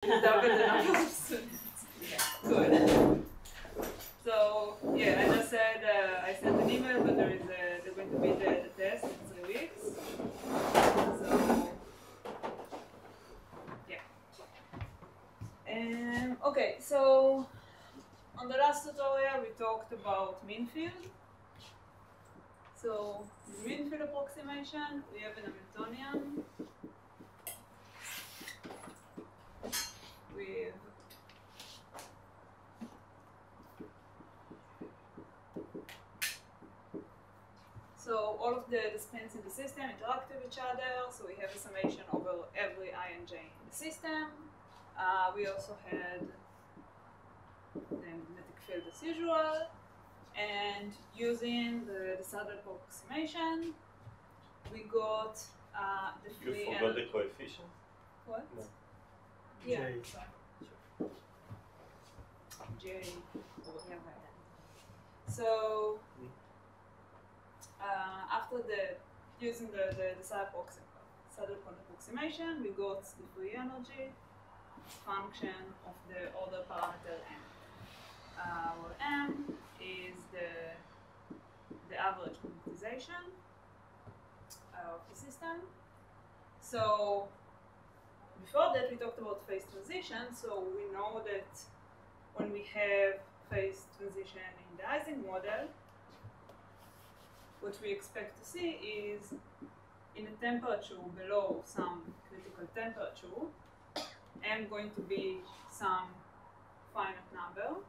double the number of students. Good. So yeah, I just said I sent an email, but there's going to be the test in 3 weeks. So yeah. Okay, so on the last tutorial we talked about mean field. So in mean field approximation we have an Hamiltonian with so all of the spins in the system interact with each other, so we have a summation over every I and j in the system. We also had the magnetic field as usual, and using the Saddle approximation, we got the free. You forgot the coefficient? What? No. Yeah. J. Sure. J over here. So after using the saddle approximation, we got the free energy function of the order parameter m. Where m is the average magnetization of the system. So before that, we talked about phase transition. So we know that when we have phase transition in the Ising model, what we expect to see is in a temperature below some critical temperature, m going to be some finite number.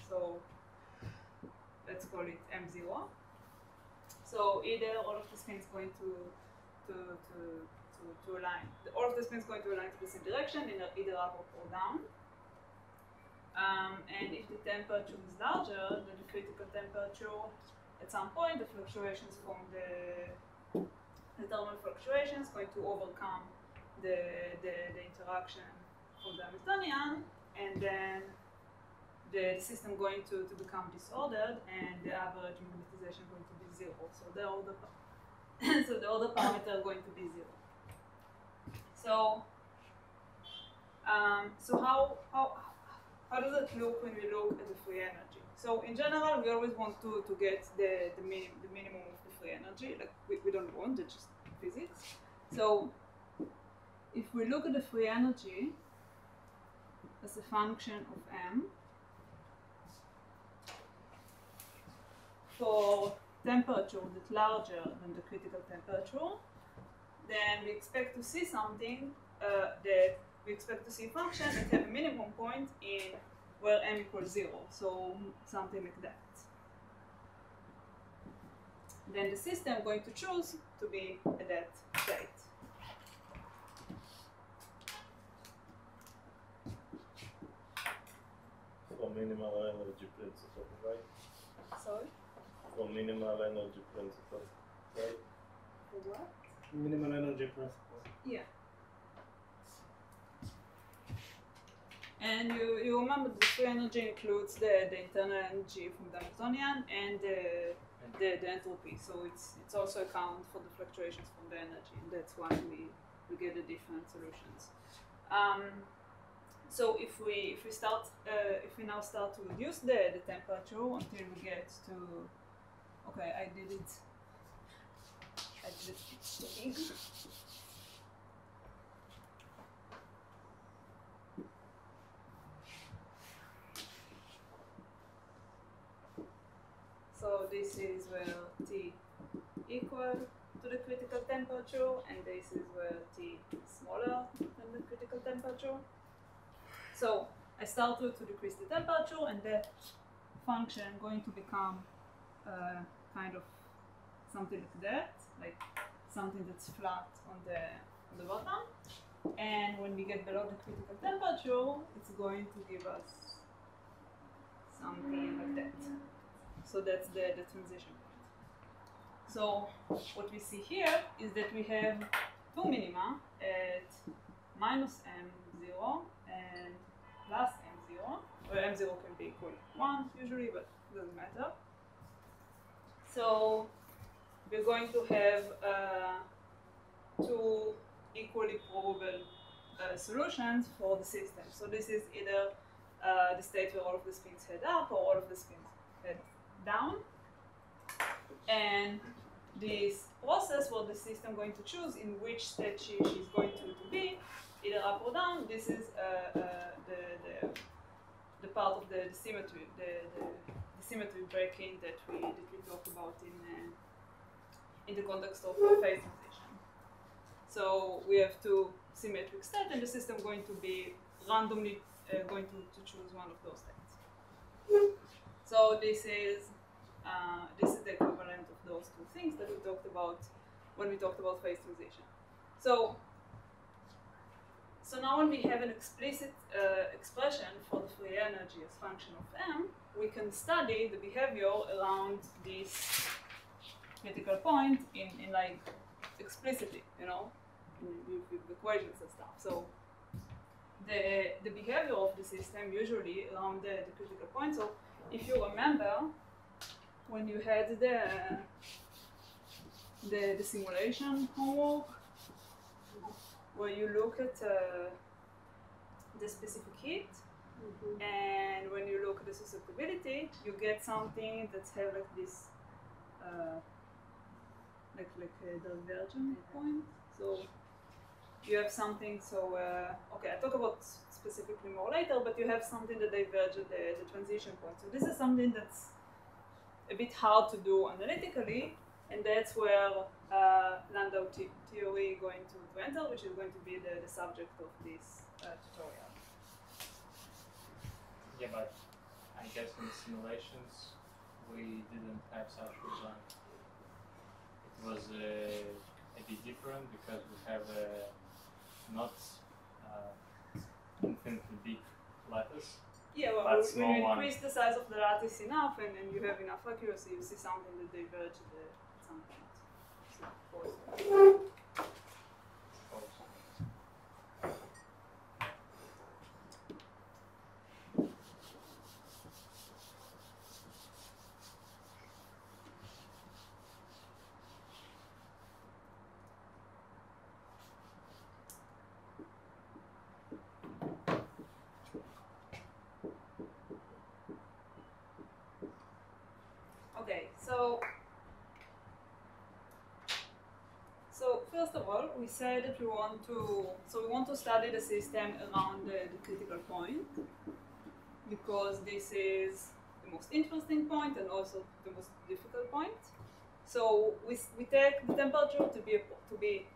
So let's call it m0. So either all of the spins going to align. All of the spins going to align to the same direction, either up or down. And if the temperature is larger than the critical temperature, at some point the fluctuations from the thermal fluctuations going to overcome the interaction from the Hamiltonian, and then the system going to become disordered, and the average magnetization going to be 0. So the order parameter going to be 0. So how does it look when we look at the free energy? So in general, we always want to get the minimum of the free energy. Like we don't want, it's just physics. So if we look at the free energy as a function of m for temperature that's larger than the critical temperature, then we expect to see something that we expect to see a function that have a minimum point in where m equals 0, so something like that. Then the system going to choose to be at that state. For minimal energy principle, right? Sorry? For minimal energy principle, right? For what? Minimal energy principle. Yeah. And you remember the free energy includes the internal energy from the Hamiltonian and the entropy. So it's also account for the fluctuations from the energy, and that's why we get the different solutions. So if we now start to reduce the temperature until we get to, okay, I did it big. So this is where T equal to the critical temperature, and this is where T is smaller than the critical temperature. So I start to decrease the temperature, and that function going to become kind of something like that, like something that's flat on the bottom. And when we get below the critical temperature, it's going to give us something like that. So that's the transition point. So what we see here is that we have two minima at minus m0 and plus m0, where m0 can be equal to 1 usually, but it doesn't matter. So we're going to have two equally probable solutions for the system. So this is either the state where all of the spins head up or all of the spins head down. And this process where the system going to choose in which state she's going to be, either up or down, this is the part of the symmetry, the symmetry breaking that we talked about in the context of phase transition. So we have two symmetric states, and the system going to be randomly going to choose one of those states. So this is the equivalent of those two things that we talked about when we talked about phase transition. So now when we have an explicit expression for the free energy as function of M, we can study the behavior around this critical point in like explicitly, you know, with equations and stuff. So the behavior of the system usually around the critical point. So if you remember, when you had the simulation homework, where you look at the specific heat, and when you look at the susceptibility, you get something that's have like this like a divergent point. So you have something. So okay, I'll talk about specifically more later, but you have something that diverges at the transition point. So this is something that's a bit hard to do analytically, and that's where Landau theory going to enter, which is going to be the subject of this tutorial. Yeah, but I guess in the simulations we didn't have such result. It was a bit different because we have not infinitely big lattice. Yeah, well, when you increase the size of the lattice enough and you have enough accuracy, you see something that diverges at some point. So, of course. Okay, so first of all, we said that we want to study the system around the critical point, because this is the most interesting point and also the most difficult point. So we take the temperature to be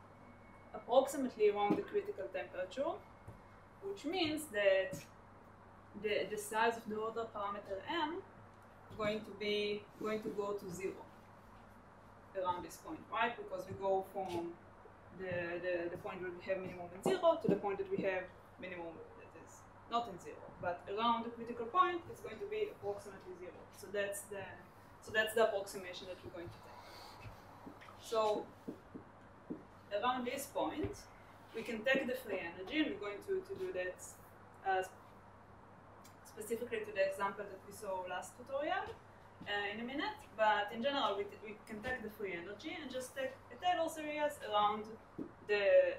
approximately around the critical temperature, which means that the size of the order parameter m going to go to 0 around this point, right? Because we go from the point where we have minimum in 0 to the point that we have minimum that is not in 0, but around the critical point it's going to be approximately 0. So that's the approximation that we're going to take. So around this point we can take the free energy, and we're going to do that specifically to the example that we saw last tutorial in a minute, but in general we can take the free energy and just take a Taylor series around the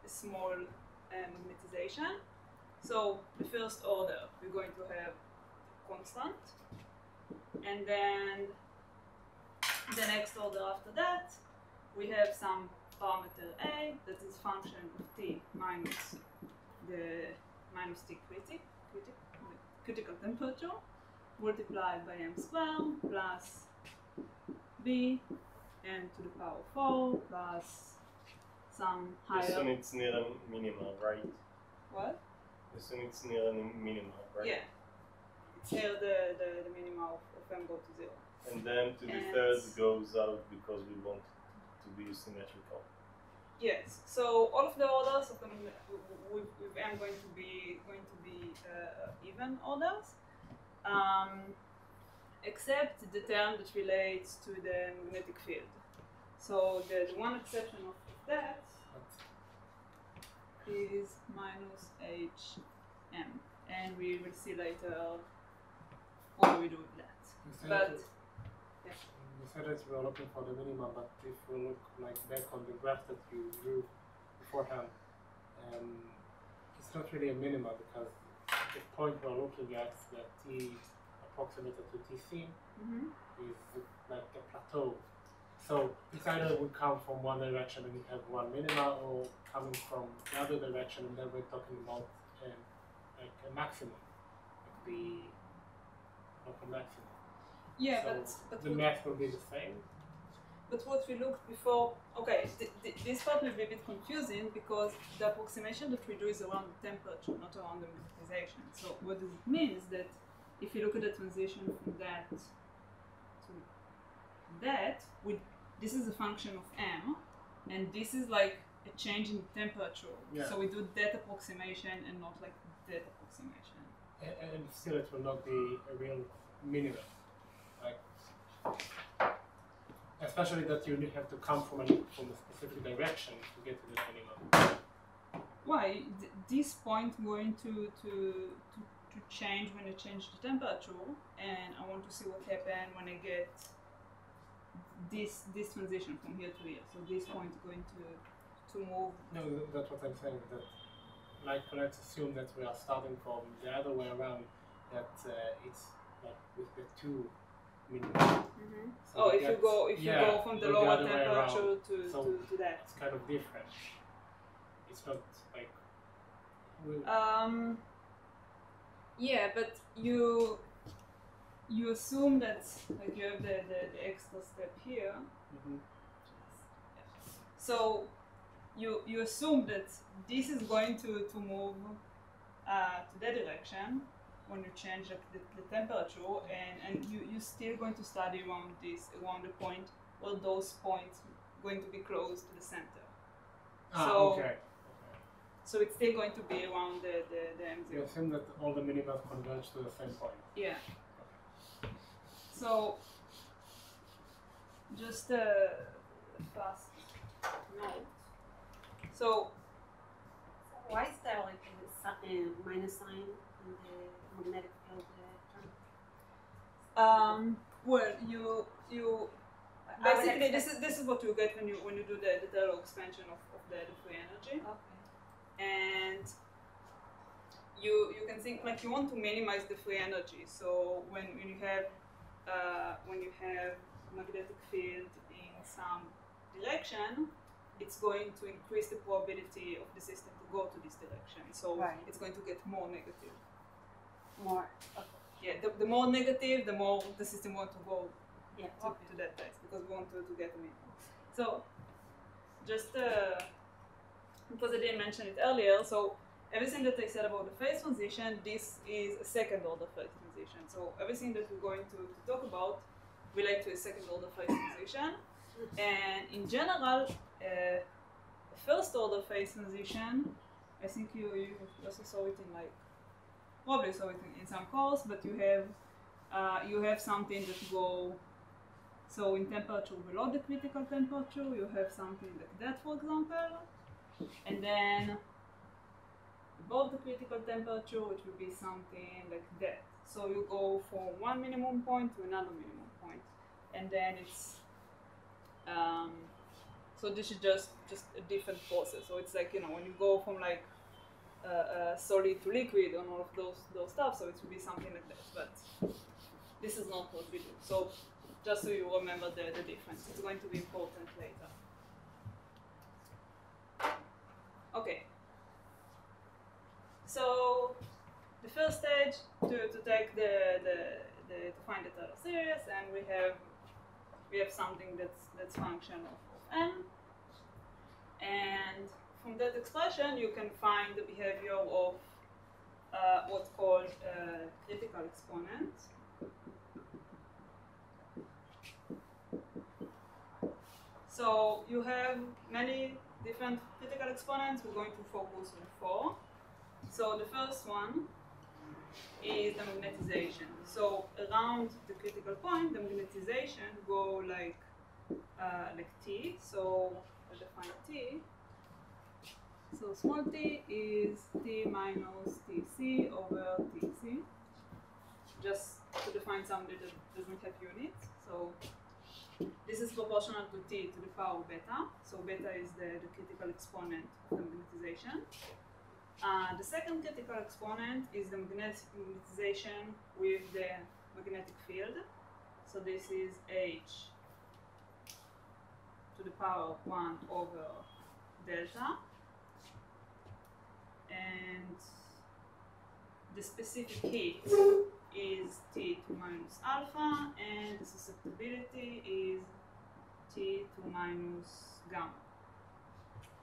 small magnetization. So the first order we're going to have constant, and then the next order after that we have some parameter a that is function of t minus t critical temperature multiplied by m squared plus b n to the power 4 plus some higher. Assume it's near a minimum, right? What? Assume it's near a minimum, right? Yeah. It's near the minimum of m go to 0. And then to the third goes out because we want it to be symmetrical. Yes. So all of the orders of them with m going to be even orders, except the term that relates to the magnetic field. So the one exception of that is minus hm, and we will see later what we do with that. You said that we are looking for the minimum, but if we look like back on the graph that you drew beforehand, it's not really a minima because the point we're looking at, the t approximated to tc, is like a plateau. So it's either we come from one direction and we have one minima, or coming from the other direction and then we're talking about like a maximum, like the local maximum. Yeah, so but the math will be the same. But what we looked before, okay, this part will be a bit confusing because the approximation that we do is around the temperature, not around the magnetization. So what does it mean is that if you look at the transition from that to that, this is a function of m, and this is like a change in temperature. Yeah. So we do that approximation and not like that approximation. And still it will not be a real minimum. Like, especially that you have to come from a specific direction to get to the minimum. Why? This point going to change when I change the temperature, and I want to see what happens when I get this transition from here to here. So this point is going to move. No, that's what I'm saying. That, like, let's assume that we are starting from the other way around. That it's like with the two minimum. So if you go from the lower temperature to that. It's kind of different. It's not like. Yeah, but you assume that like you have the extra step here. So you assume that this is going to move to that direction when you change the temperature, and you're still going to study around the point, all those points going to be close to the center. Okay. So it's still going to be around the M0. You assume that all the minima converge to the same point. Yeah. So just a fast note. So why is there like a minus sign in the magnetic field term? Well, you basically this is what you get when you do the Taylor expansion of the free energy. Okay. And you can think like you want to minimize the free energy. So when you have magnetic field in some direction, it's going to increase the probability of the system to go to this direction. So it's going to get more negative. More. Okay. Yeah, the more negative, the more the system wants to go to that place, because we want to get a minimum. So just because I didn't mention it earlier, so everything that I said about the phase transition, this is a second order phase transition. So everything that we're going to talk about relate to a second order phase transition. And in general, a first order phase transition, I think you also saw it in probably saw it in some course, but you have something that go, so in temperature below the critical temperature, you have something like that, for example. And then above the critical temperature, it will be something like that. So you go from one minimum point to another minimum point, and then it's so this is just a different process. So it's like, when you go from like solid to liquid and all of those stuff. So it will be something like that. But this is not what we do. So just so you remember the difference, it's going to be important later. Okay. So the first stage to take to find the Taylor series, and we have something that's function of n, and from that expression you can find the behavior of what's called critical exponent. So you have many different critical exponents. We're going to focus on 4. So the first one is the magnetization. So around the critical point, the magnetization go like T. So I'll define T. So small t is T minus Tc over Tc. Just to define something that doesn't have units. So this is proportional to t to the power beta. So beta is the critical exponent of the magnetization. The second critical exponent is the magnetization with the magnetic field. So this is h to the power 1 over delta. And the specific heat is T2 minus alpha, and the susceptibility is T2 minus gamma.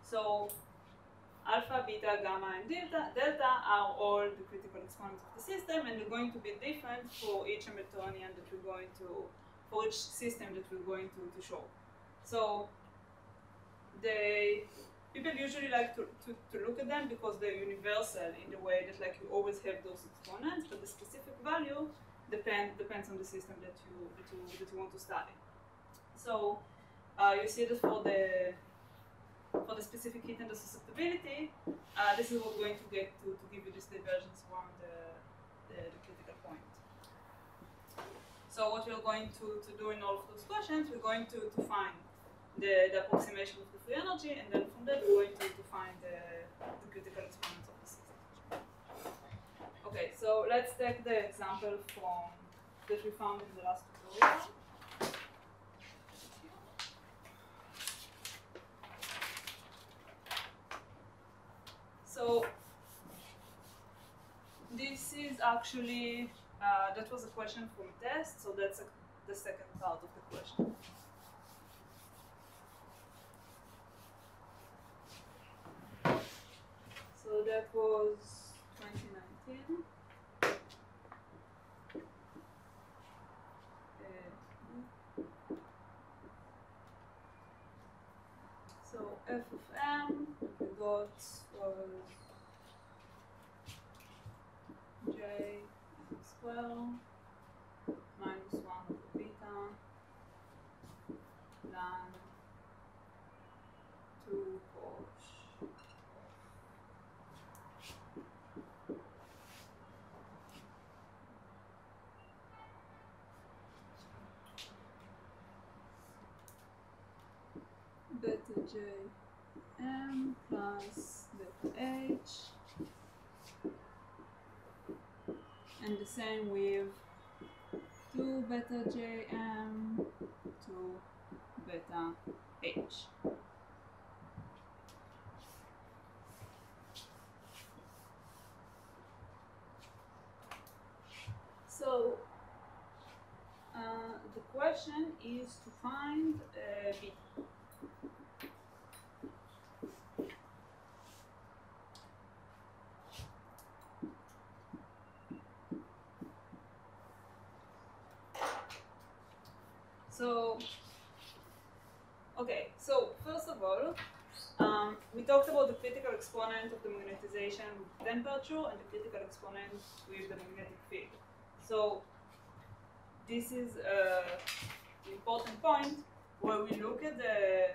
So alpha, beta, gamma, and delta are all the critical exponents of the system, and they're going to be different for each Hamiltonian that we're going to, for each system that we're going to show. So people usually like to look at them because they're universal in the way that like you always have those exponents, but the specific value depends on the system that you want to study. So you see that for the specific heat and the susceptibility, this is what we're going to get to give you this divergence around the critical point. So what we're going to do in all of those questions, we're going to find the approximation of the free energy, and then from there we're going to find the critical exponents of the system. Okay, so let's take the example that we found in the last tutorial. So this is actually, that was a question from a test, so that's the second part of the question. So that was 2019. So f of m we got was j square minus 1 over beta than 2 cos beta j m plus beta h, and the same with 2 beta j m to beta h. So the question is to find beta. So, okay, so first of all, we talked about the critical exponent of the magnetization with temperature and the critical exponent with the magnetic field. So this is an important point where we look at the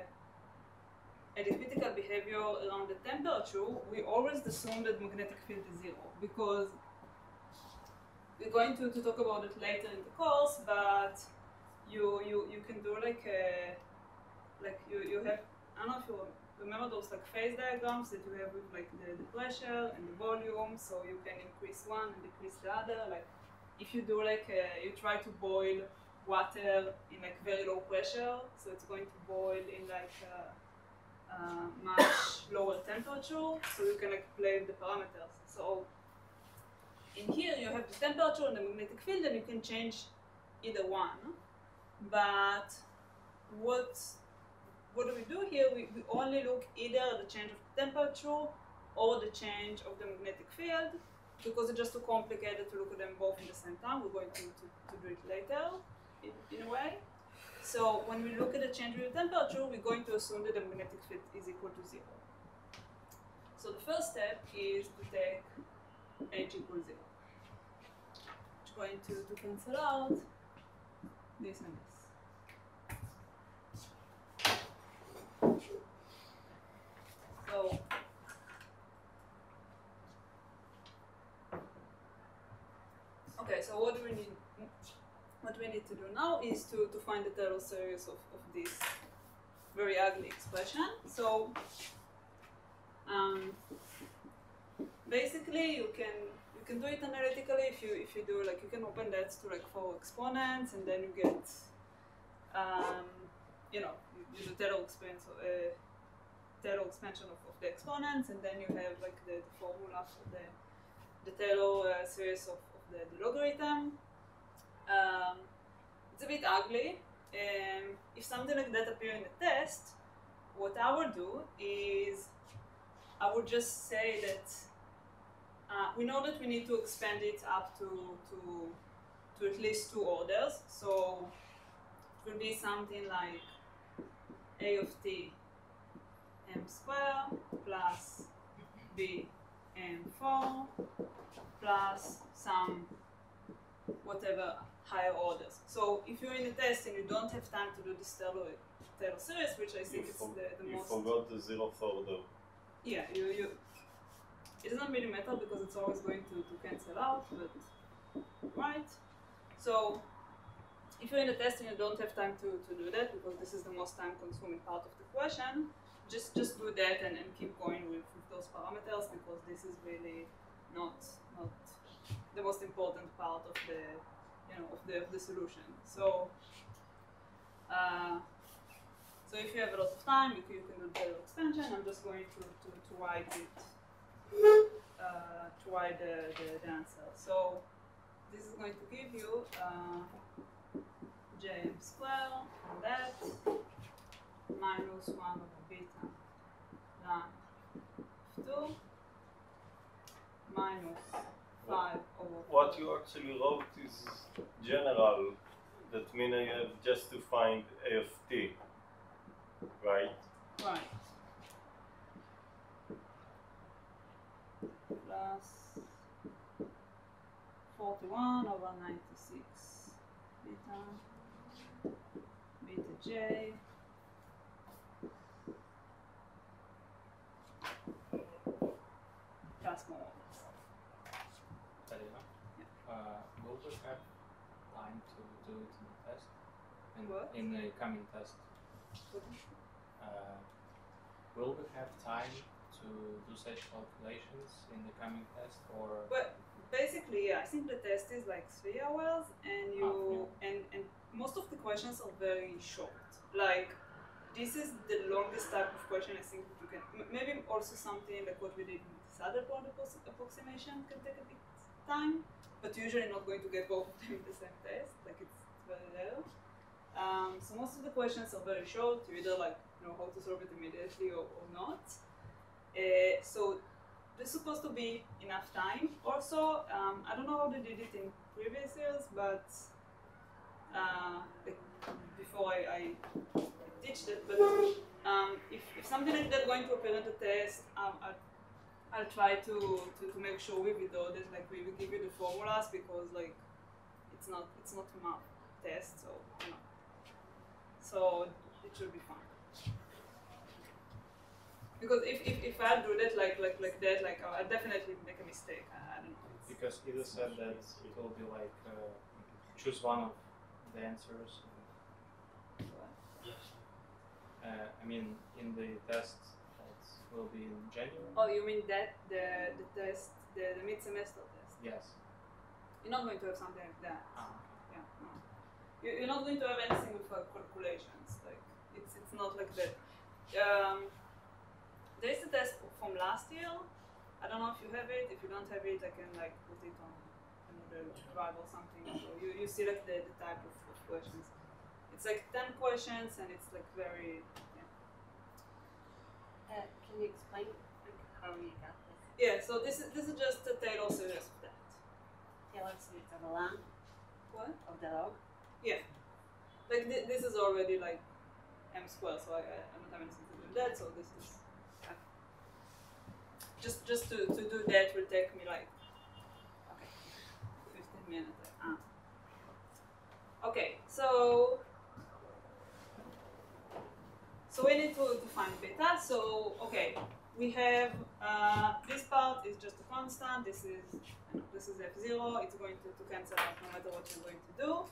critical behavior around the temperature. We always assume that magnetic field is 0 because we're going to talk about it later in the course, but you can do like you have, I don't know if you remember those like phase diagrams that you have with like the pressure and the volume, so you can increase one and decrease the other. Like if you do like you try to boil water in like very low pressure, so it's going to boil in like much lower temperature, so you can like play with the parameters. So in here you have the temperature and the magnetic field, and you can change either one. But what do we do here? We only look either at the change of the temperature or the change of the magnetic field, because it's just too complicated to look at them both at the same time. We're going to do it later in a way. So when we look at the change of the temperature, we're going to assume that the magnetic field is equal to 0. So the first step is to take h equals 0. Which is going to cancel out this and this. So okay, so what do we need? what we need to do now is to find the Taylor series of this very ugly expression. So basically you can do it analytically if you do like, you can open that to like 4 exponents, and then you get you know, you do Taylor expansion of the exponents, and then you have like the formula for the Taylor series of the logarithm. It's a bit ugly. If something like that appears in the test, what I would do is I would just say that we know that we need to expand it up to at least 2 orders. So it will be something like a of t m squared plus b m4 plus some whatever higher orders. So if you're in a test and you don't have time to do this Taylor series, which I think is the most... You forgot the 0th order. Yeah, it doesn't really matter because it's always going to cancel out, but right? So if you're in a test and you don't have time to do that, because this is the most time-consuming part of the question, just do that and keep going with those parameters, because this is really not the most important part of the, you know, of the solution. So so if you have a lot of time, you can do Taylor expansion. I'm just going to write it to write the answer. So this is going to give you jm squared and that minus 1 over beta ln 2 minus 5 over 4. What you actually wrote is general. That means I have just to find a of t, right? Right. Plus 41 over 96 beta j plus more. Will we have time to do it in the test? What? In the coming test? Will we have time to do such calculations in the coming test, or? Well, basically, yeah, I think the test is like 3 hours, and and most of the questions are very short. Like, this is the longest type of question I think you can. Maybe also something like what we did with this other point approximation can take a bit time, but usually not going to get both of them in the same test. Like, it's very rare. So most of the questions are very short. You either like know how to solve it immediately or not. So there's supposed to be enough time. Also, I don't know how they did it in previous years, but like before I teach that, but if something like that going to appear in the test, I'll try to make sure with it though that like we will give you the formulas, because like it's not math test, so you know, so it should be fine. Because if I do that like that, like I'll definitely make a mistake. I don't know. Because either said that it will be like choose one of the answers. I mean, in the test that will be in January. Oh, you mean that the test, the mid-semester test? Yes. You're not going to have something like that. Ah. Yeah, no. You're not going to have anything with calculations. Like it's not like that. There is a test from last year. I don't know if you have it. If you don't have it, I can like put it on another drive or something. So you see like the type of questions. It's like 10 questions, and it's like very. Yeah. Can you explain how you got this? Yeah. So this is just a Taylor series of that. Taylor series of the log? What? Of the log? Yeah. Like this is already like m squared, so I don't have anything to do with that. So this is. Just to do that will take me like 15 minutes. Okay, so we need to find beta. So okay, we have this part is just a constant. This is f0. It's going to cancel out no matter what you're going to do.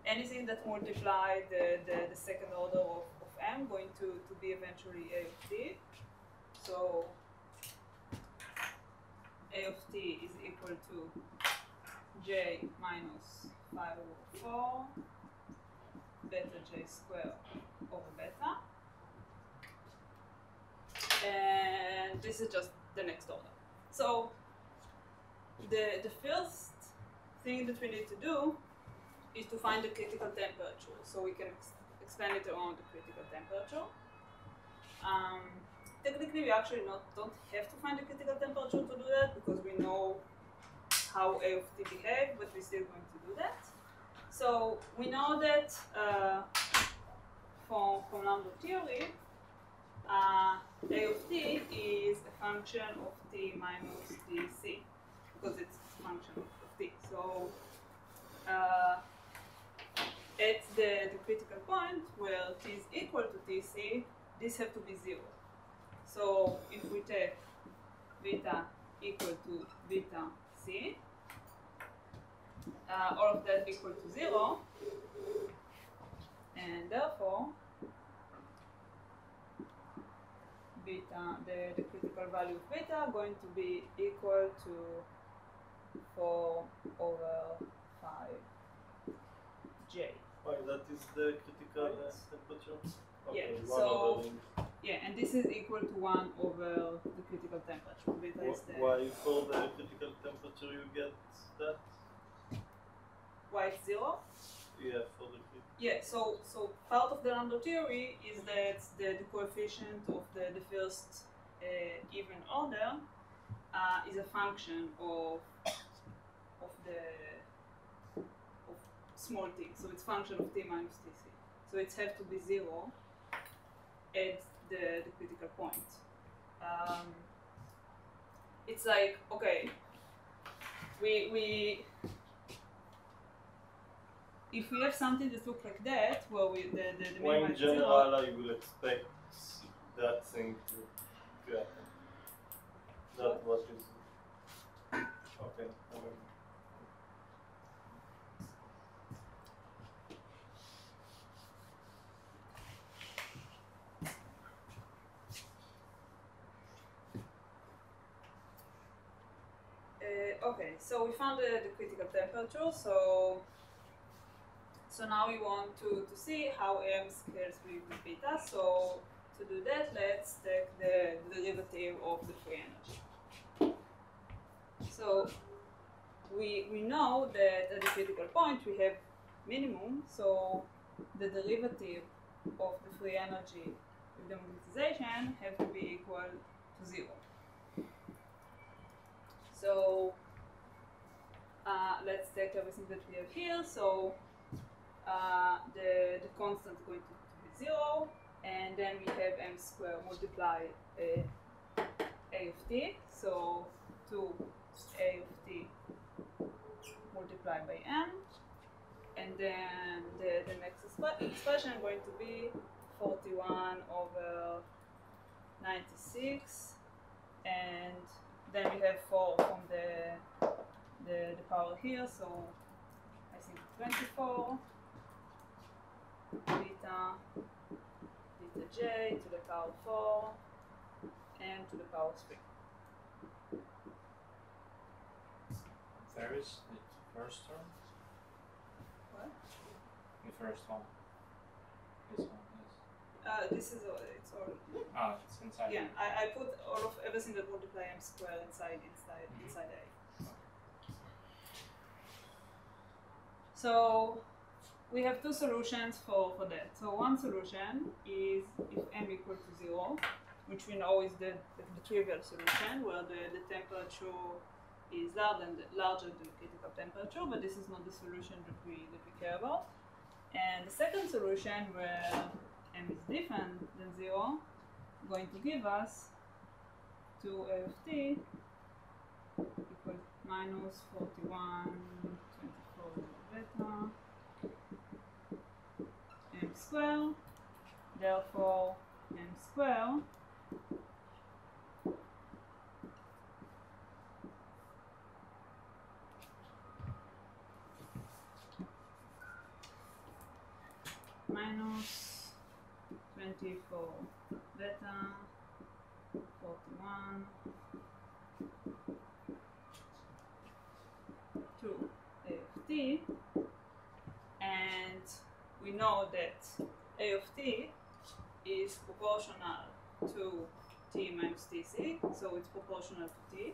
anything that multiply the second order of m going to be eventually a of t. So a of t is equal to j minus 5 over 4 beta j squared over beta. And this is just the next order. So the first thing that we need to do is to find the critical temperature, so we can expand it around the critical temperature. Technically, we actually don't have to find the critical temperature to do that because we know how A of t behave, but we're still going to do that. So we know that from Lambda theory, A of t is a function of t minus tc because it's a function of t. So at the critical point where t is equal to tc, this have to be 0. So if we take beta equal to beta c, all of that equal to 0, and therefore beta, the critical value of beta going to be equal to 4 over 5j. Why, that is the critical temperature? Okay, Yeah, one so over yeah, and this is equal to 1 over the critical temperature. Beta is the why for the critical temperature you get that? why it's 0. Yeah, for the critical. Yeah, so part of the Lambda theory is that the coefficient of the first even order is a function of small t. So it's function of t minus tc. So it has to be 0 at the critical point. It's like, okay, we if we have something that looks like that, where the Why minima in is general 0, I will expect that thing to happen? That what is okay. okay, so we found the critical temperature. So now we want to see how m scales with beta. So to do that, let's take the derivative of the free energy. So we know that at the critical point we have minimum, so the derivative of the free energy with the magnetization have to be equal to 0. So let's take everything that we have here. So the constant is going to be 0, and then we have m squared multiply a of t. So 2a of t multiplied by m, and then the next expression is going to be 41 over 96, and then we have 4 from the power here, so I think 24 beta j to the power 4 and to the power 3. There is the first term? What? The first one. This one, yes. This is all, it's all. Ah, it's inside. Yeah, I put all of everything that multiply m squared inside A. So we have two solutions for that. So one solution is if m equal to 0, which we know is the trivial solution, where the temperature is larger than the critical temperature, but this is not the solution that we care about. And the second solution, where m is different than 0, going to give us 2a of t equals minus 41, 24 beta, m squared, therefore m squared minus 24 beta 41 to a of t, and we know that a of t is proportional to t minus tc, so it's proportional to t.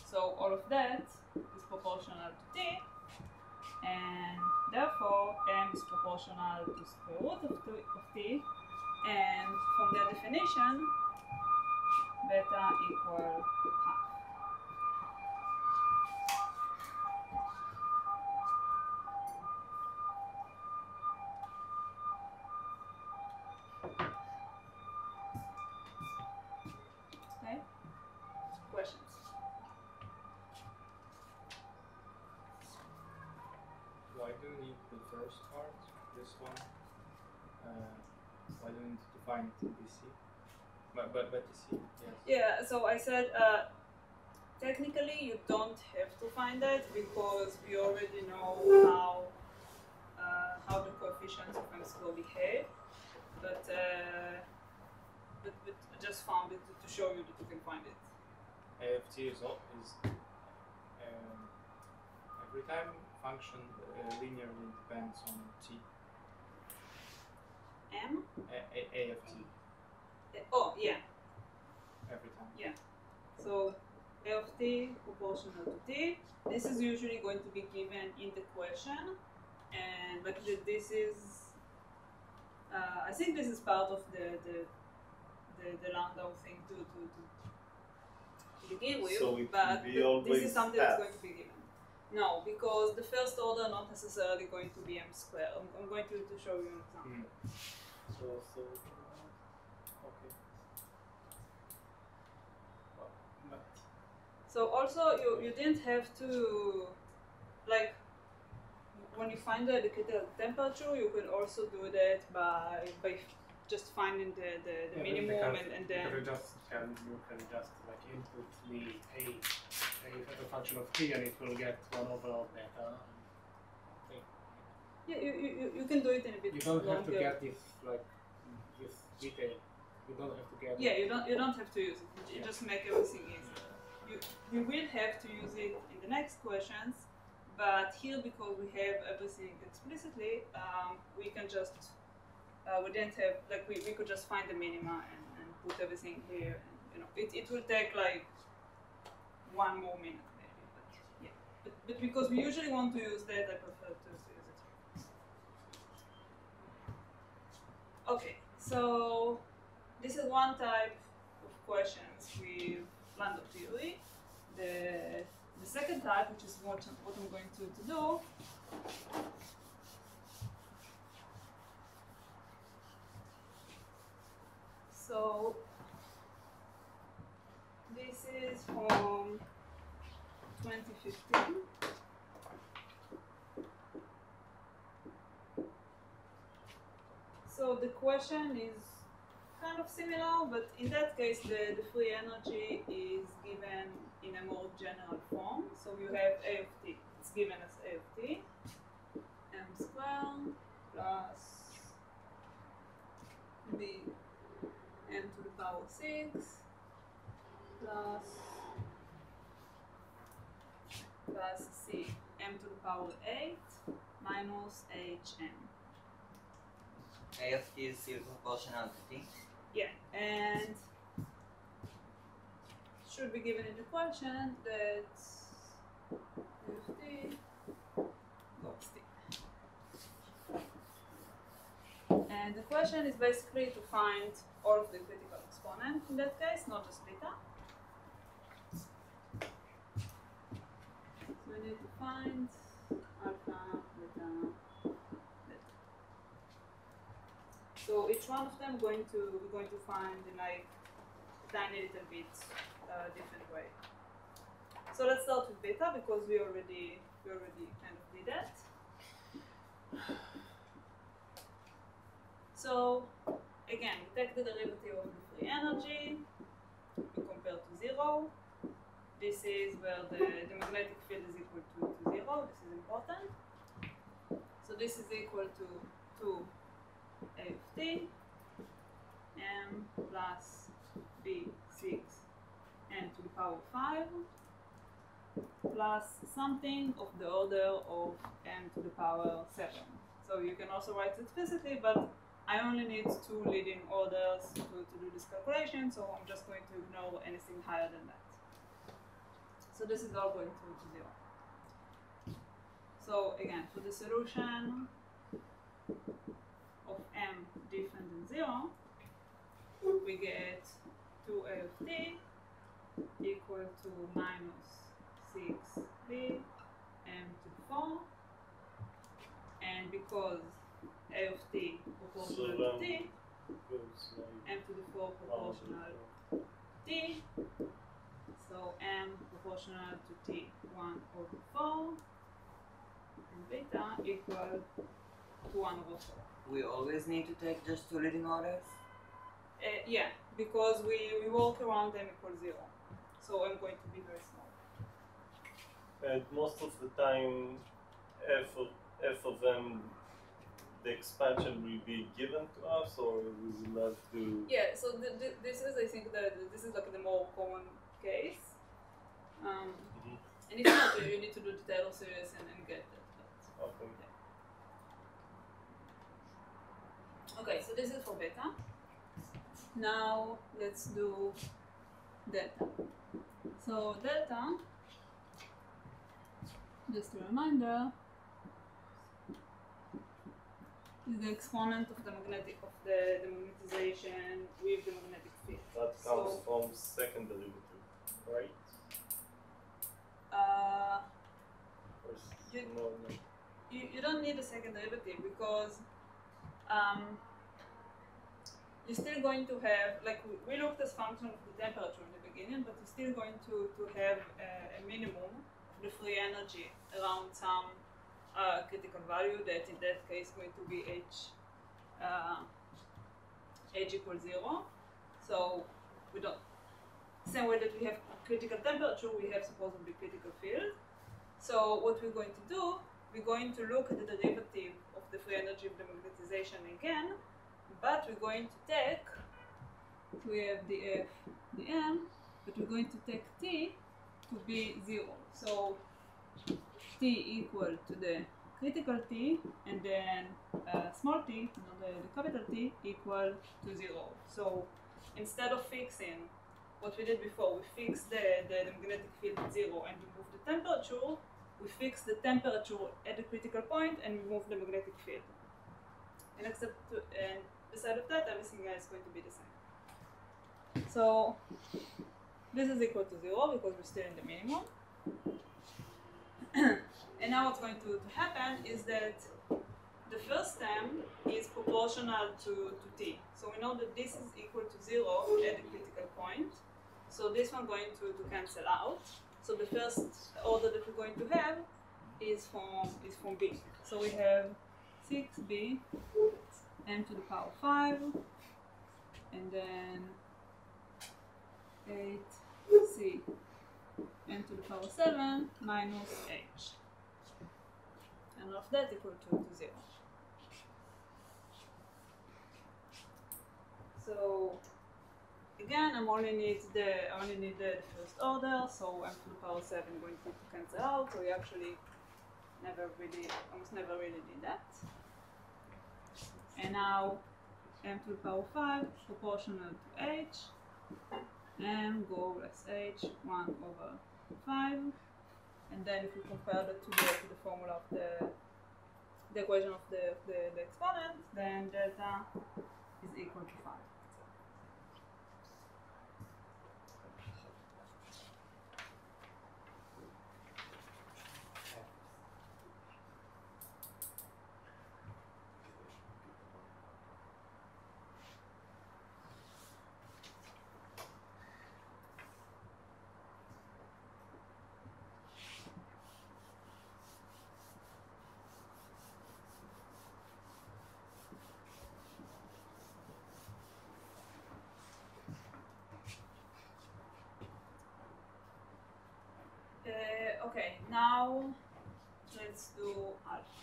So all of that is proportional to t, and therefore m is proportional to square root of t, and from the definition, beta equal half. Okay? Questions? Why do we need the first part, this one? Why do we need to define it in BC? But TC, yes. Yeah, so I said technically you don't have to find that because we already know how the coefficients of m squared behave, but I just found it to show you that you can find it. A of t is every time function linearly depends on t. M? A of t, Oh, yeah. every time. Yeah. So a of t proportional to t. This is usually going to be given in the question, and like this is, I think this is part of the Landau thing to begin with, So it but will be this always is something half. that's going to be given. No, because the first order not necessarily going to be m squared. I'm going to show you an example. So okay. But So also you didn't have to, like, when you find the critical temperature, you can also do that by just finding the yeah, minimum because, and then because you can just like input the a as a function of t, and it will get 1 over beta. yeah, you can do it in a bit You don't have to longer. get this like this detail. You don't have to get. Yeah, you don't have to use it. You Yeah. just make everything easier. You will have to use it in the next questions, but here because we have everything explicitly, we can just we didn't have like we could just find the minima and put everything here. And, it will take like 1 more minute maybe, but yeah. But because we usually want to use that, I prefer to use it. Okay, so this is one type of questions with Landau theory. The second type, which is what I'm going to do, so this is from 2015. So the question is kind of similar, but in that case the free energy is given in a more general form. So you have A of t, it's given as A of t, m squared plus b m to the power 6 plus c m to the power 8 minus hm. A of t is still proportional to t. Yeah, and should be given in the question that A of t goes t. And the question is basically to find all of the critical exponents in that case, not just beta. So we need to find alpha, beta, beta. So each one of them we're going to find in like a tiny little bit different way. So let's start with beta because we already kind of did that. So again, we take the derivative of the free energy, we compare to 0. This is where the magnetic field is equal to 0. This is important. So this is equal to 2 a of t m plus b6 n to the power 5 plus something of the order of m to the power 7. So you can also write it explicitly, but I only need 2 leading orders to do this calculation, so I'm just going to ignore anything higher than that. So this is all going to 0. So again, for the solution of m different than 0, we get 2a of t equal to minus 6b m to the 4, and because a of t proportional to t, m to the 4 proportional to t, so m proportional to t 1 over 4, and beta equal to 1 over 4. We always need to take just 2 leading orders? Yeah, because we walk around m equals 0, so I'm going to be very small. And most of the time, f of m, the expansion will be given to us, or we will have to. Yeah, so this is, I think, this is like the more common case. And if not, you need to do the Taylor series and get that. But, Okay. yeah. Okay, so this is for beta. Now let's do delta. So delta, just a reminder, is the exponent of the magnetization with the magnetic field. That comes from second derivative, right? You don't need a second derivative because you're still going to have, like we looked as function of the temperature in the beginning, but you're still going to have a minimum of the free energy around some critical value that in that case going to be h equals 0. So we don't, same way that we have critical temperature, we have supposedly critical field. So what we're going to do, we're going to look at the derivative of the free energy of the magnetization again, but we're going to take, we have the f, the m, but we're going to take t to be 0. So t equal to the critical t, and then small t, the capital T, equal to 0. So instead of fixing what we did before, we fixed the magnetic field at 0 and we moved the temperature, we fix the temperature at the critical point and we move the magnetic field. And beside of that, everything is going to be the same. So this is equal to 0 because we're still in the minimum. And now what's going to happen is that the first term is proportional to t. So we know that this is equal to 0 at the critical point. So this one going to cancel out. So the first order that we're going to have is from b. So we have 6b m to the power 5, and then 8c m to the power 7 minus h. And all of that equal to 0. So again, I only need the first order, so m to the power 7 going to cancel out, so we actually almost never really did that. And now m to the power 5 proportional to h, m go less h 1 over 5, and then if we compare that to the formula of the equation of the exponent, then delta is equal to 5. Okay, now let's do alpha.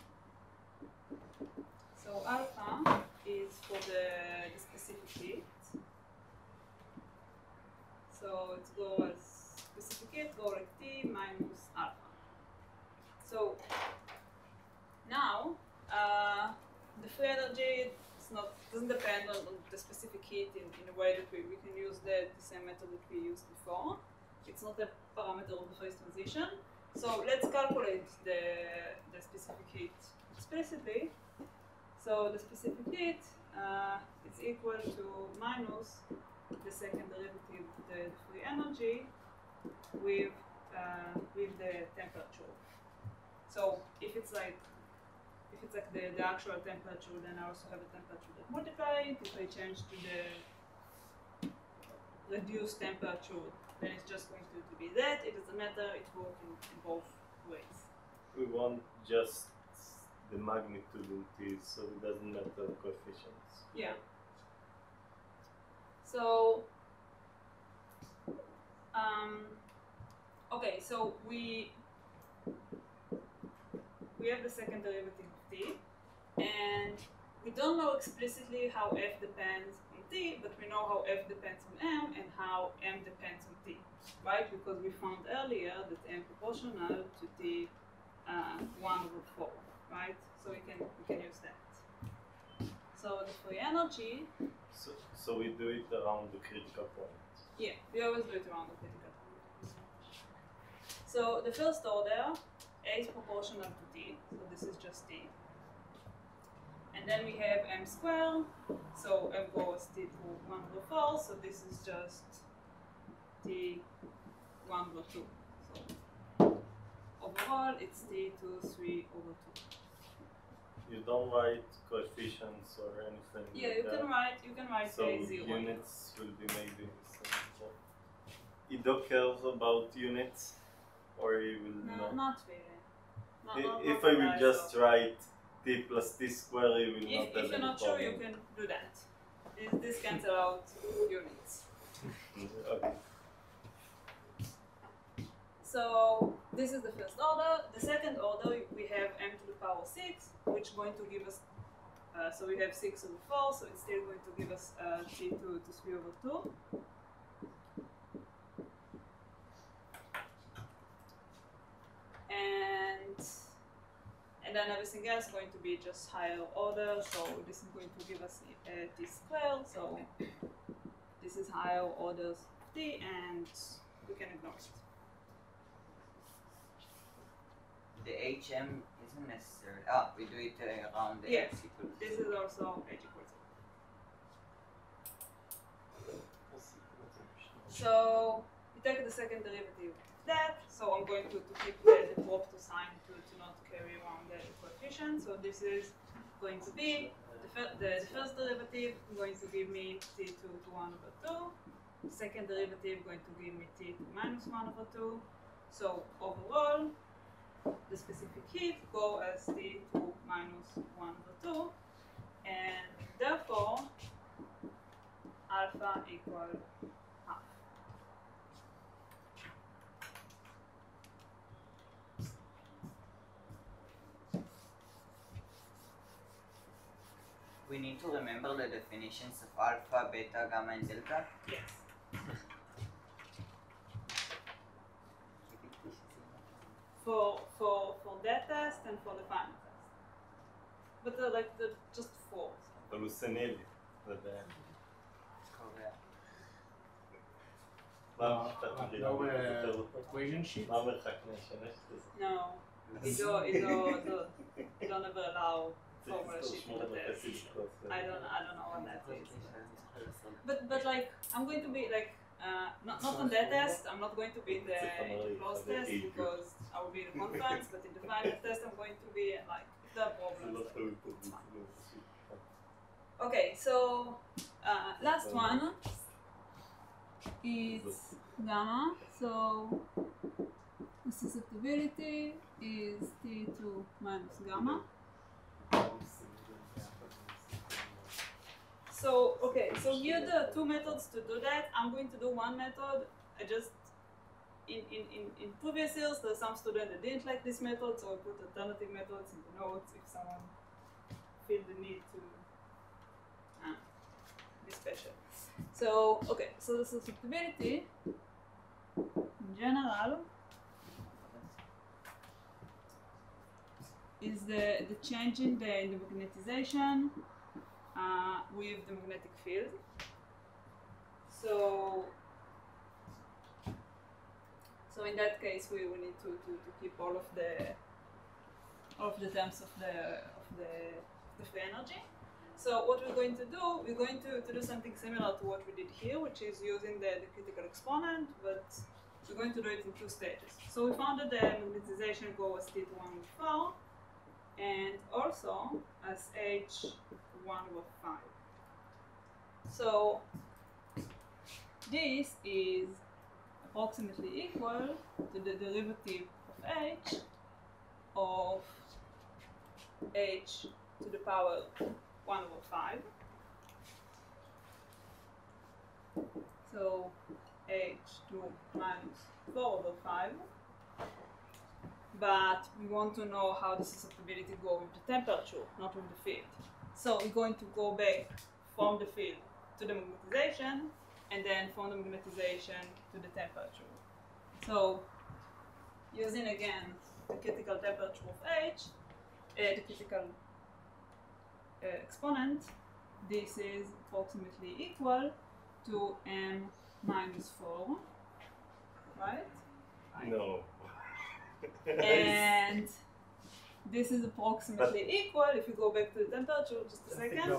So alpha is for the specific heat. So it goes as specific heat, go like T minus alpha. So now the free energy doesn't depend on the specific heat in a way that we can use the same method that we used before. It's not a parameter of the phase transition. So let's calculate the specific heat explicitly. So the specific heat is equal to minus the second derivative of the free energy with the temperature. So if it's like the actual temperature, then I also have a temperature that multiplies it. If I change to the reduced temperature, then it's just going to be that. It doesn't matter, it works in both ways. We want just the magnitude in T, so it doesn't matter the coefficients. Yeah. So, okay, so we have the second derivative of T, and we don't know explicitly how F depends on T, but we know how F depends on M and how M depends on T, right? Because we found earlier that M proportional to T 1/4, right? So we can use that. So the free energy. So we do it around the critical point. Yeah, we always do it around the critical point. So the first order, A is proportional to T, so this is just T. And then we have M squared, so M goes T to 1/4, so this is just T 1/2. So overall, it's T to 3/2. You don't write coefficients or anything. Yeah, like you can write so A0. units will be maybe some. Ido cares about units, or he will No, not. not really. If I will just write T plus T square, he will not have If you're any not sure, you problem. can do that. This cancel out units. Okay. So this is the first order. The second order, we have m to the power 6, which is going to give us, so we have 6/4, so it's still going to give us T to 3/2. And then everything else is going to be just higher order, so this is going to give us T squared, so this is higher orders of T, and we can ignore it. The HM isn't necessary. We do it around the Yeah, X equals. this is also H equals 0. So we take the second derivative of that, so I'm going to keep the prop to sign to not carry around the coefficient. So this is going to be the first derivative going to give me T to 1/2. The second derivative going to give me T to minus 1/2. So overall, the specific heat go as T to minus 1/2, and therefore alpha equal half. We need to remember the definitions of alpha, beta, gamma, and delta. Yes. For that test and for the final test. But they're just 4. hallucinate. No equation sheet. מה המרחק מהשמש כזה? No, you don't ever allow formula sheet in the test. I don't know what that is. But like I'm going to be like not on that test. I'm not going to be in the closed test because I will be in the conference. But in the final test, I'm going to be like if there are problems. It's fine. Okay, so last one is gamma. So the susceptibility is T2 minus gamma. So okay, so here are the two methods to do that. I'm going to do one method. I just in previous years there's some student that didn't like this method, so I put alternative methods in the notes if someone feel the need to be special. So, okay, so the susceptibility in general is the change in the magnetization with the magnetic field. So in that case, we need to keep all of the terms of the free energy. So what we're going to do, we're going to do something similar to what we did here, which is using the critical exponent, but we're going to do it in two stages. So we found that the magnetization goes as T to 1 over 4, and also as H to 1 over 5. So this is approximately equal to the derivative of H to the power 1 over 5. So H2 minus 4 over 5. But we want to know how the susceptibility goes with the temperature, not with the field. So we're going to go back from the field to the magnetization, and then from the magnetization to the temperature. So using again the critical temperature of H, the critical exponent, this is approximately equal to m minus 4, right? No. And this is approximately equal, if you go back to the temperature, just a second,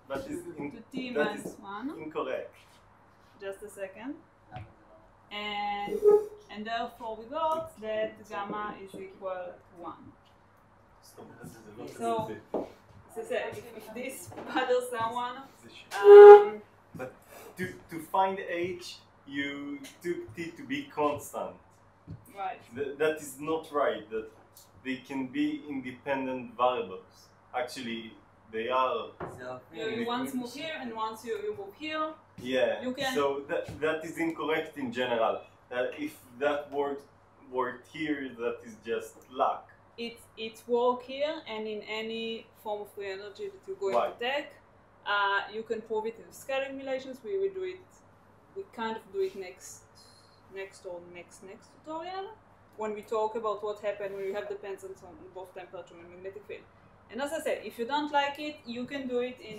But it's to T that minus is 1, incorrect. just a second. And therefore we got that gamma is equal to 1. So, as I said, if this bothers someone, But to find H, you took T to be constant. right, That is not right. That they can be independent variables. Actually, they are. So you once move here and once you move here, Yeah. You can- So that is incorrect in general. If that worked here, that is just luck. it's work here, and in any form of free energy that you're going Right. to take, you can prove it in scaling relations. We will do it. We kind of do it next tutorial when we talk about what happened when you have dependence on both temperature and magnetic field. And as I said, if you don't like it, you can do it in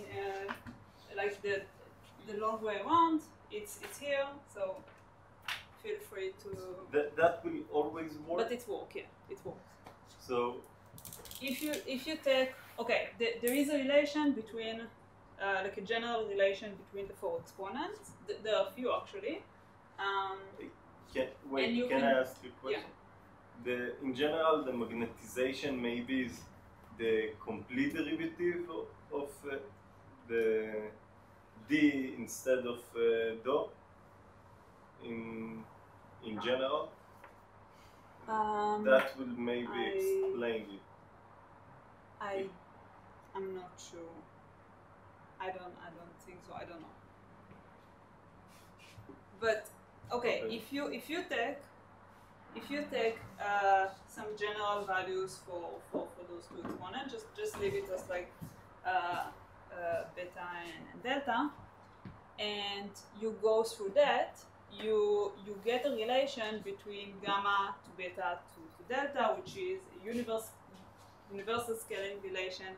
like the long way around. It's here, so feel free to. That will always work. But it's work, yeah, it works. So If you take, okay, there is a relation between, like a general relation between the four exponents. There are a few actually. And you can can- I ask you a question? In general, the magnetization maybe is the complete derivative of the D instead of Do in general. That will maybe explain it. I'm not sure. I don't think so. I don't know. But okay, if you take some general values for those two exponents, just leave it as like beta and delta, and you go through that, you get a relation between gamma to beta to delta, which is a universal scaling relation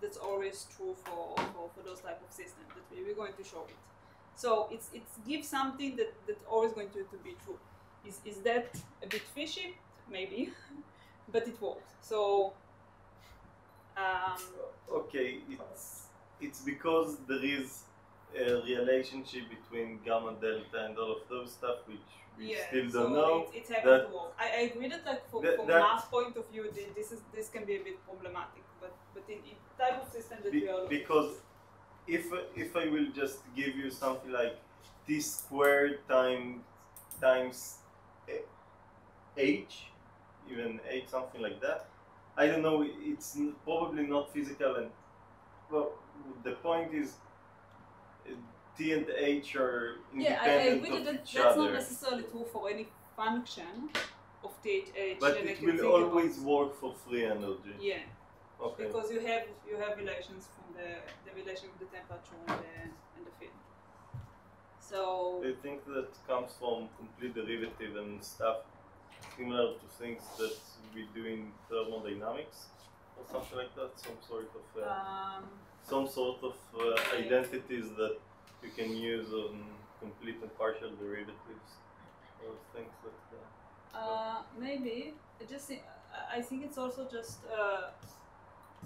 that's always true for those type of systems. That we're going to show it. So it gives something that's always going to be true. Is that a bit fishy? Maybe, but it works. So Okay, it's because there is a relationship between gamma, delta, and all of those stuff which we still don't know. It's happened to work. I agree that like from math point of view, this can be a bit problematic, but in type of system that we are Because if I will just give you something like T squared times H, even H, something like that, I don't know, it's probably not physical, and well, the point is T and H are independent I agree of that each that's other. not necessarily true for any function of TH. But that I it can will think always about. work for free energy. Yeah, Okay. because you have relations from the relation of the temperature and the field. So Do you think that comes from complete derivative and stuff similar to things that we do in thermodynamics or something like that? Some sort of identities that you can use on complete and partial derivatives or things like that. maybe I think it's also just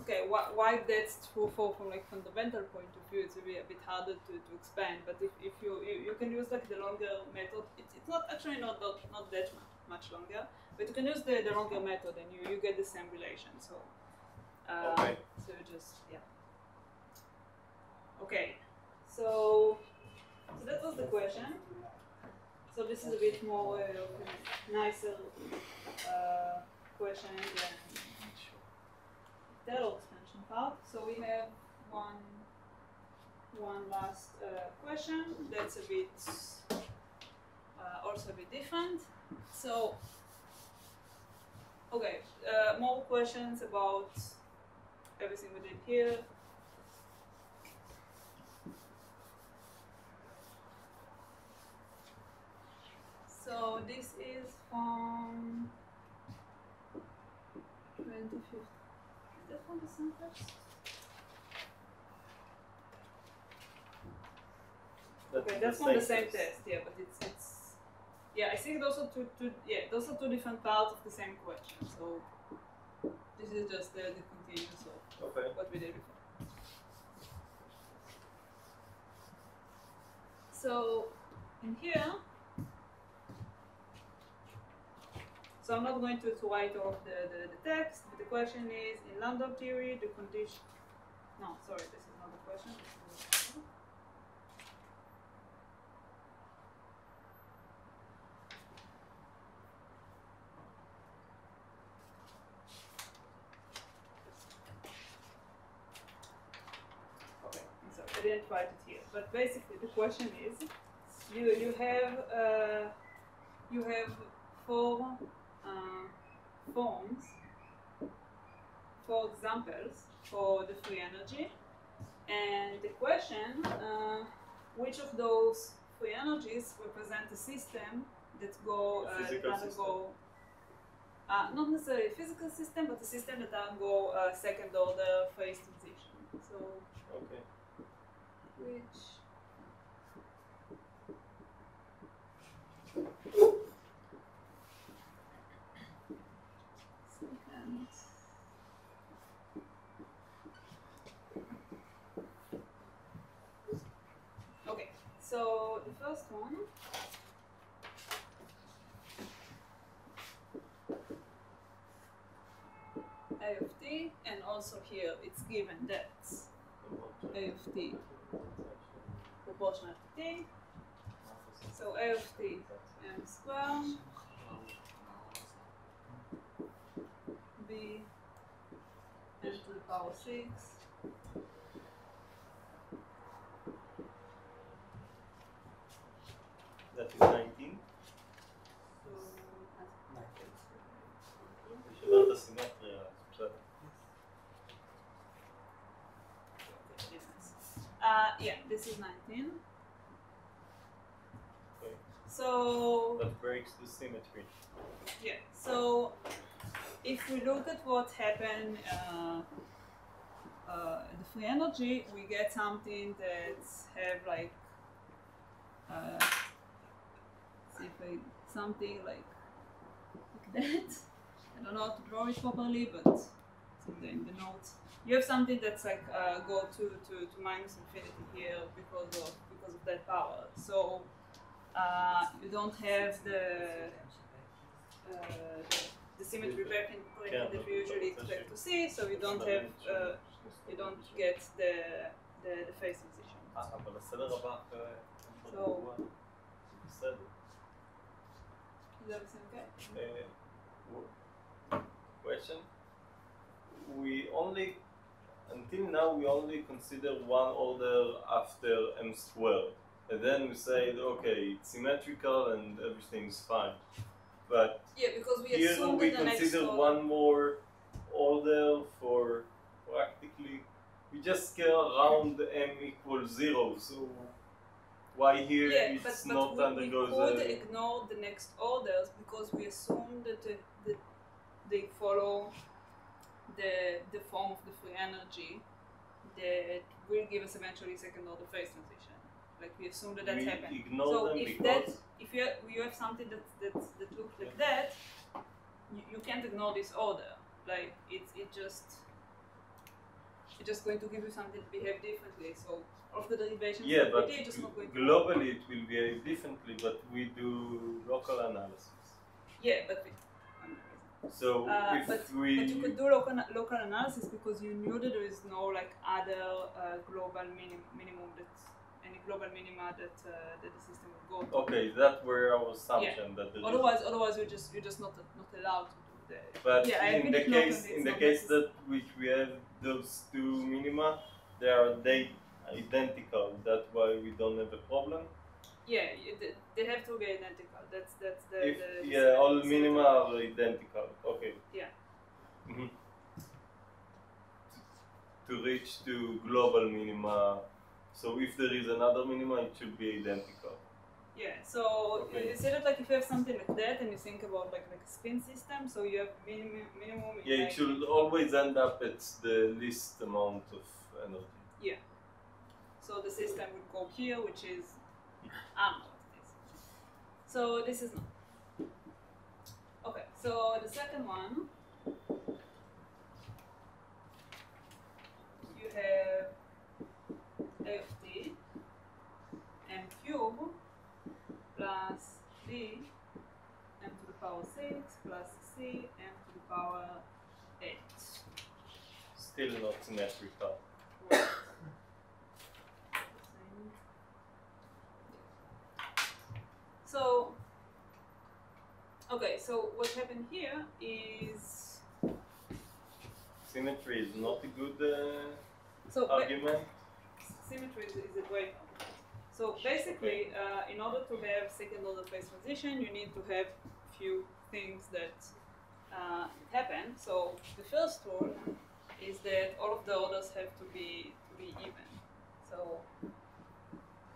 okay. Why that's true from like fundamental point of view, it's a bit harder to expand. But if you can use like the longer method, it's not actually not that much longer, but you can use the longer method and you get the same relation. So Okay. so you just okay. So that was the question. So this is a bit more nicer question than the expansion part. So we have one last question that's a bit also a bit different. So okay, more questions about everything we did here. So this is from 25th. Is that from the same text? Okay, that's from the same test, yeah, but it's yeah, I think those are those are two different parts of the same question. So this is just the continuous of what we did before. So in here, so I'm not going to write all of the text, but the question is, in lambda theory, the condition, no, sorry, this is not the question. Okay, so I didn't write it here, but basically the question is, you have four forms, four examples for the free energy, and the question, which of those free energies represent a system that go not necessarily a physical system, but a system that go second order phase transition. So which second. Okay, so the first one. A of t, and also here it's given that A of t proportional to t. So A of t m squared b n to the power 6 that is 19. שבר את הסימטריה, בסדר. Yeah, this is 19. Okay. So That breaks the symmetry. yeah, so if we look at what happened the free energy, we get something that have like see if I, something like that. I don't know how to draw it properly, but it's in the notes. You have something that's like go to minus infinity here because of that power. So you don't have the symmetry back in bracket that we usually expect to see. So you don't have you don't get the phase transition. אבל הסדר הבא So בסדר. is everything okay? Question. Until now we only consider one order after m squared, and then we say okay, it's symmetrical and everything's fine. But yeah, because we here assume we that the next consider order, one more order for we just scale around m equals 0, so why here it's not undergoes we could ignore the next orders because we assume that they follow the form of the free energy that will give us eventually second order phase transition. Like we assume that that's happened. Ignore so them if because you have something that looks like that, you can't ignore this order. Like it's just going to give you something to behave differently. So all of the derivations but just not going to globally it will behave differently, but we do local analysis. Yeah, but so but you could do local analysis because you knew that there is no like other global minimum any global minima that the system would go to. Okay, that were our assumption that there otherwise you're just not allowed to do that. But in the case that which we have those two minima, they identical. That's why we don't have a problem. Yeah, they have to be identical. That's the all minima are identical. Okay. Yeah. Mm-hmm. To reach to global minima, so if there is another minima, it should be identical. Yeah. So you say that like if you have something like that, and you think about like a spin system, so you have minimum. Yeah, it should always end up at the least amount of energy. Yeah. So the system would go here, which is not this. So this is not. Okay, so the second one, you have a of t m cube plus d m to the power 6 plus c m to the power 8. Still not symmetrical. Right. So, okay, so what happened here is symmetry is not a good argument. Symmetry is a great argument. So basically, in order to have second order phase transition, you need to have a few things that happen. So the first rule is that all of the orders have to be even. So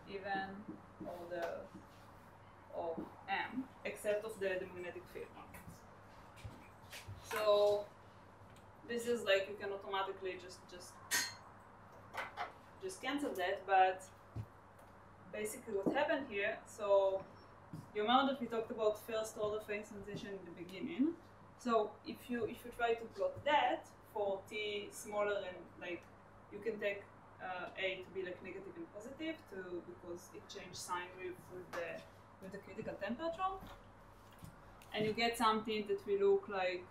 even order of m, except of the magnetic field. So this is like you can automatically just cancel that, but basically what happened here, so you remember that we talked about first order phase transition in the beginning. So if you try to plot that for t smaller and like you can take a to be like negative and positive because it changed sign with the critical temperature, and you get something that will look like.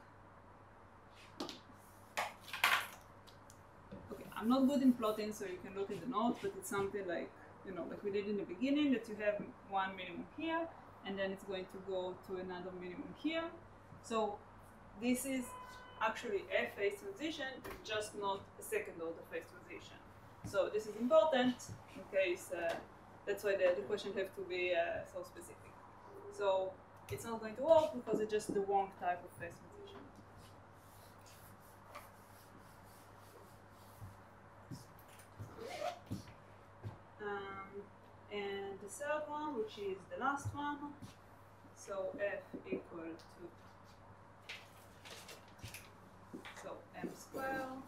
Okay, I'm not good in plotting, so you can look at the notes, but it's something like, like we did in the beginning, that you have one minimum here, and then it's going to go to another minimum here. So this is actually a phase transition, just not a second order phase transition. So this is important in case, that's why the question have to be so specific. So it's not going to work because it's just the wrong type of phase transition. And the third one, which is the last one, so f equal to, so m squared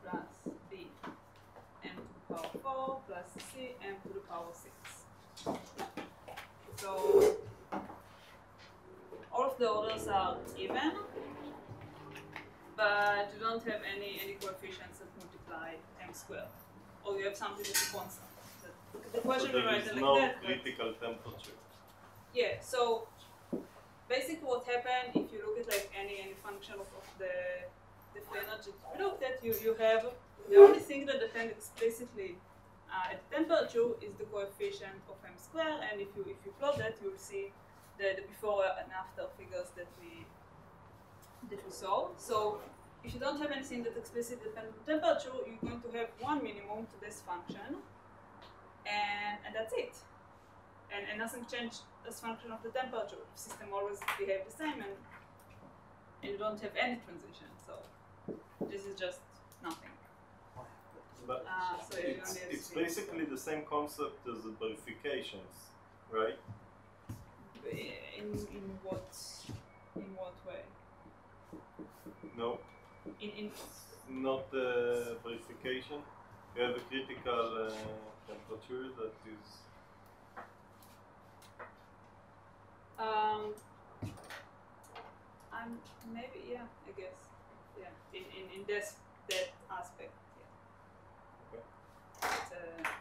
plus b m to the power 4 plus c m to the power 6. So all of the orders are even, but you don't have any coefficients that multiply m squared, or you have something that's a constant. The question will write it like that. There is no critical temperature. Yeah, so basically what happened, if you look at like any function of the free energy we looked at, you have the only thing that depends explicitly at the temperature is the coefficient of m squared, and if you plot that, you will see the before and after figures that we saw. So if you don't have anything that explicitly depends on temperature, you're going to have one minimum to this function, and that's it. And nothing changed as function of the temperature. The system always behave the same, and you don't have any transition. So this is just nothing. But So you're going to it's basically the same concept as the verifications, right? in what way? No, In not verification. You have a critical temperature that is. I'm maybe I guess in that aspect Okay.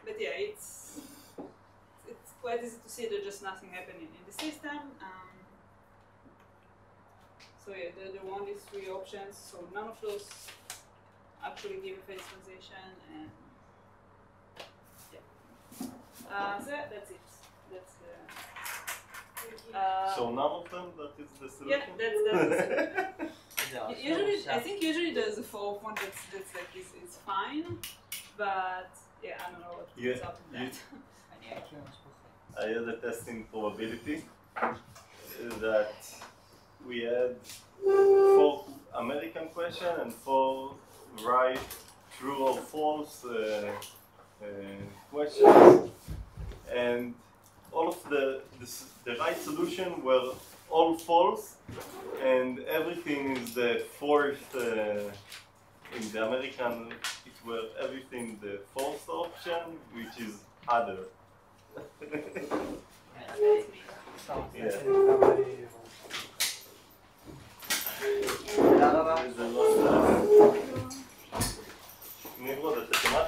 But it's quite easy to see that just nothing happening in the system. So there were only 3 options, so none of those actually give a phase transition, and so that's it. That's So none of them. That is the solution. that's the solution. זה I think usually there's a 4th one that's like it's fine, but I don't know what's up with that. I had a test in probability that we had 4 American question and 4 right, true or false questions, and all of the right solution were all false, and everything is the 4th in the American. It were everything the 4th option, which is other. That's me. Yeah.